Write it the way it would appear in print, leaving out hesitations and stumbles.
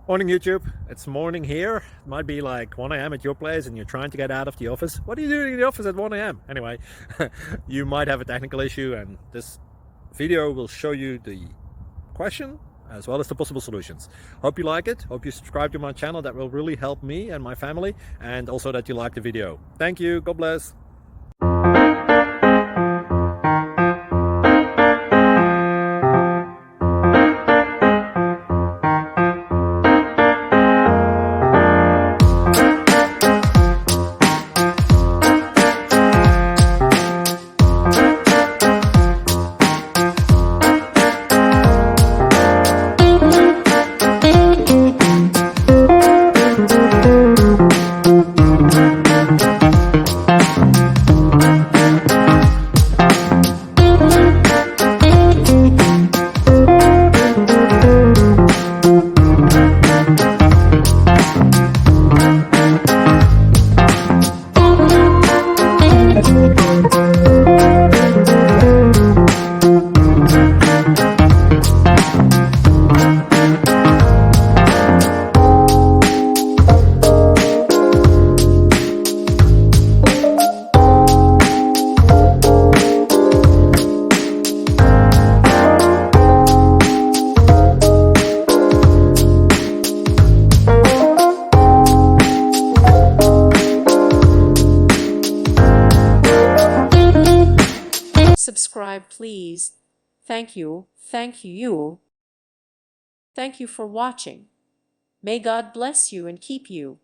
Morning YouTube, it's morning here. It might be like 1 a.m. at your place and you're trying to get out of the office. What are you doing in the office at 1 a.m.? Anyway, you might have a technical issue and this video will show you the question as well as the possible solutions. Hope you like it, hope you subscribe to my channel. That will really help me and my family, and also that you like the video. Thank you, God bless. Subscribe, please. Thank you. Thank you. Thank you for watching. May God bless you and keep you.